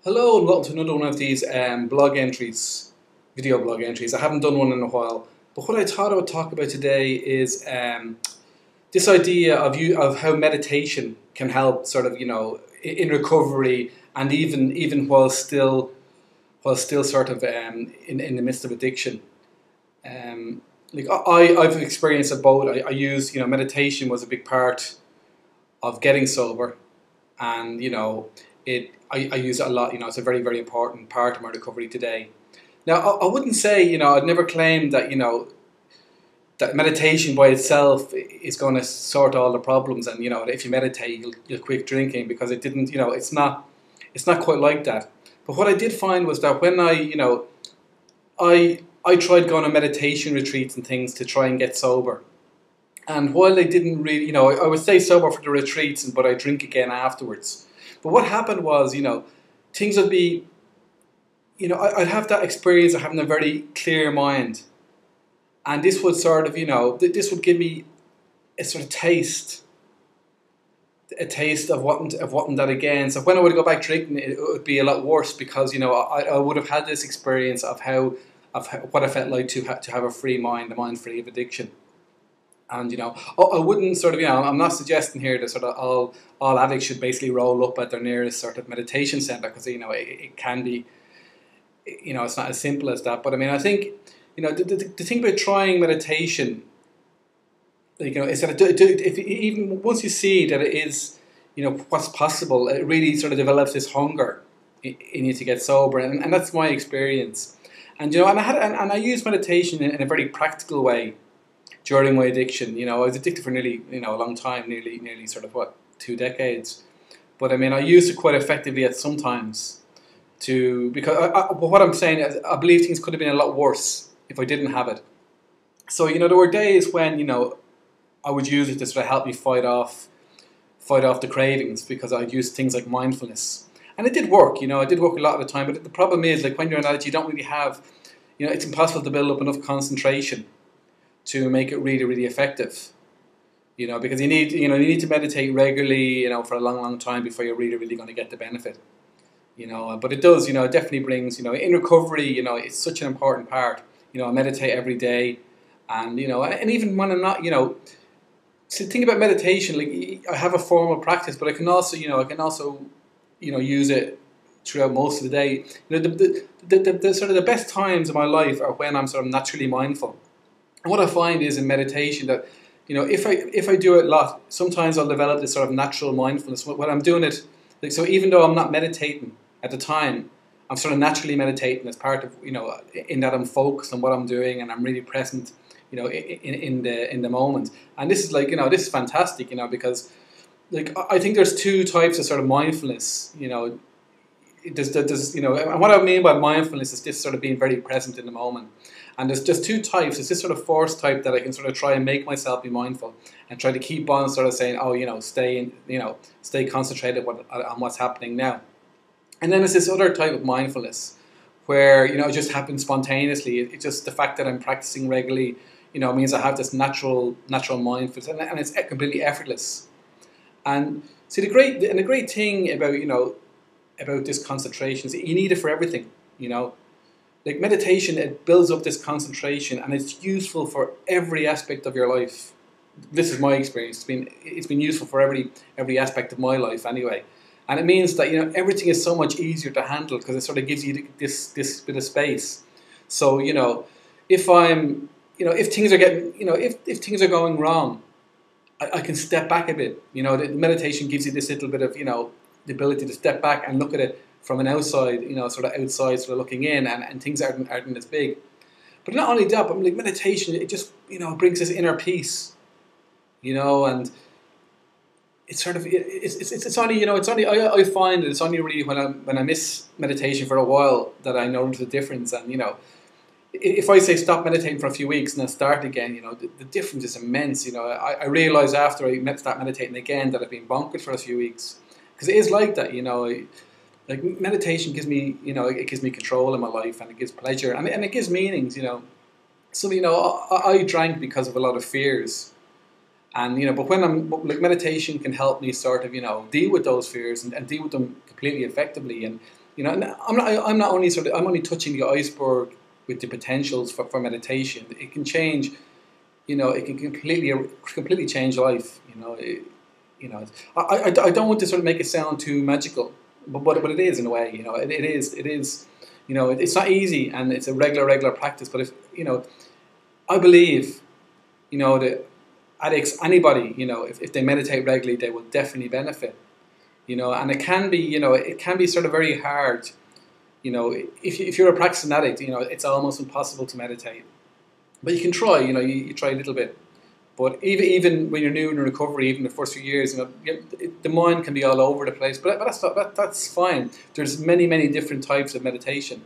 Hello and welcome to another one of these blog entries, video blog entries. I haven't done one in a while, but what I thought I would talk about today is this idea of how meditation can help, sort of, in recovery, and even while still sort of in the midst of addiction. I've experienced it both. I use, meditation was a big part of getting sober, and I use it a lot. It's a very, very important part of my recovery today. Now, I wouldn't say, I'd never claimed that, that meditation by itself is going to sort all the problems, and if you meditate, you'll quit drinking, because it didn't. It's not quite like that. But what I did find was that when I tried going on meditation retreats and things to try and get sober. And while they didn't really, I would stay sober for the retreats, but I drink again afterwards. But what happened was, things would be, I'd have that experience of having a very clear mind. And this would sort of, this would give me a sort of a taste of wanting that again. So when I would go back drinking, it would be a lot worse, because, I would have had this experience of what I felt like to have a free mind, a mind free of addiction. And I wouldn't sort of, I'm not suggesting here that sort of all addicts should basically roll up at their nearest sort of meditation center, because it can be, it's not as simple as that. But I mean, I think, the thing about trying meditation, is that if even once you see that it is, what's possible, it really sort of develops this hunger in you to get sober, and that's my experience. And I use meditation in a very practical way during my addiction. I was addicted for nearly, a long time, nearly sort of 2 decades. But I mean, I used it quite effectively at some times because what I'm saying is, I believe things could have been a lot worse if I didn't have it. So, there were days when, I would use it to sort of help me fight off the cravings, because I'd use things like mindfulness. And it did work, it did work a lot of the time. But the problem is, like, when you're an addict, you don't really have, it's impossible to build up enough concentration to make it really, really effective. Because you need to meditate regularly, for a long, long time before you're really, really going to get the benefit. But it does, it definitely brings, in recovery, it's such an important part. I meditate every day, and and even when I'm not, so the thing about meditation, like, I have a formal practice, but I can also, use it throughout most of the day. The sort of the best times of my life are when I'm sort of naturally mindful. And what I find is in meditation that, if I do it a lot, sometimes I'll develop this sort of natural mindfulness when I'm doing it. Like, so even though I'm not meditating at the time, I'm sort of naturally meditating as part of, in that I'm focused on what I'm doing, and I'm really present, in the moment. And this is like, this is fantastic, because, like, I think there's 2 types of sort of mindfulness. There's and what I mean by mindfulness is this sort of being very present in the moment. And there's just 2 types. It's this sort of force type that I can sort of try and make myself be mindful, and try to keep on sort of saying, stay concentrated on what's happening now. And then there's this other type of mindfulness where, it just happens spontaneously. It's just the fact that I'm practicing regularly, means I have this natural mindfulness, and it's completely effortless. And see, the great thing about, about this concentration is you need it for everything, Like meditation, it builds up this concentration, and it's useful for every aspect of your life. This is my experience. It's been useful for every aspect of my life anyway. And it means that, everything is so much easier to handle, because it sort of gives you this bit of space. So, if I'm, if things are getting, if things are going wrong, I can step back a bit. The meditation gives you this little bit of, the ability to step back and look at it from an outside, sort of looking in, and things aren't as big. But not only that, but like meditation, it just, brings this inner peace, and it's sort of, it's only, I find that it's only really when I miss meditation for a while that I notice the difference. And, if I say stop meditating for a few weeks and then start again, the difference is immense. I realise after I start meditating again that I've been bonkers for a few weeks, because it is like that, like meditation gives me, it gives me control in my life, and it gives pleasure, and it gives meanings, So, I drank because of a lot of fears. And, but when meditation can help me sort of, deal with those fears, and deal with them completely effectively. And, You know, and I'm not only I'm only touching the iceberg with the potentials for meditation. It can change. You know, it can completely change life. You know, I don't want to sort of make it sound too magical, but it is in a way. You know, it is. You know, it's not easy, and it's a regular practice. But if you know, I believe, you know, that addicts, anybody, you know, if they meditate regularly, they will definitely benefit. You know, and it can be, you know, it can be sort of very hard. You know, if you're a practicing addict, you know, it's almost impossible to meditate. But you can try, you know, you try a little bit. But even when you're new in recovery, even the first few years, you know, the mind can be all over the place. But that's fine. There's many different types of meditation,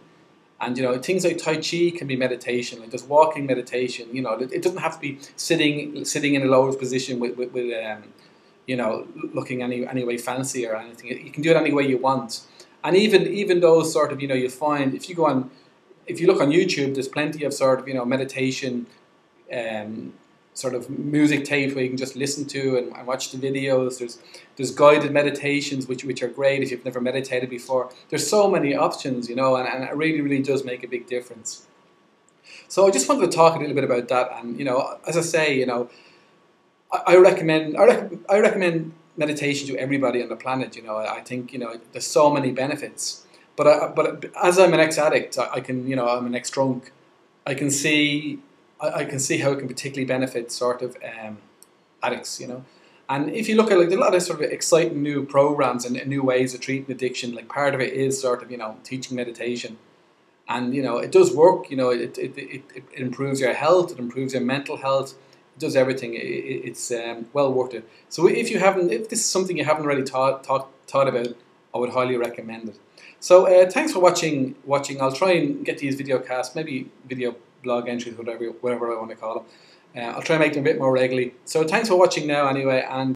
and you know, things like Tai Chi can be meditation. Like there's walking meditation. You know, it doesn't have to be sitting in a lotus position with you know, looking any way fancy or anything. You can do it any way you want. And even those sort of, you know, you find if you look on YouTube, there's plenty of sort of, you know, meditation sort of music tapes where you can just listen to and watch the videos. There's guided meditations which are great if you've never meditated before. There's so many options, you know, and it really does make a big difference. So I just wanted to talk a little bit about that. And you know, as I say, you know, I recommend meditation to everybody on the planet. You know, I think, you know, there's so many benefits. But as I'm an ex-addict, I can, you know, I'm an ex-drunk. I can see how it can particularly benefit sort of addicts. You know, and if you look at like a lot of sort of exciting new programs and new ways of treating addiction, like part of it is sort of, you know, teaching meditation. And you know, it does work. You know, it improves your health, it improves your mental health. Does everything. It's well worth it. So if this is something you haven't really thought about, I would highly recommend it. So thanks for watching. I'll try and get these video casts, maybe video blog entries, whatever I want to call them. I'll try and make them a bit more regularly. So thanks for watching now anyway, and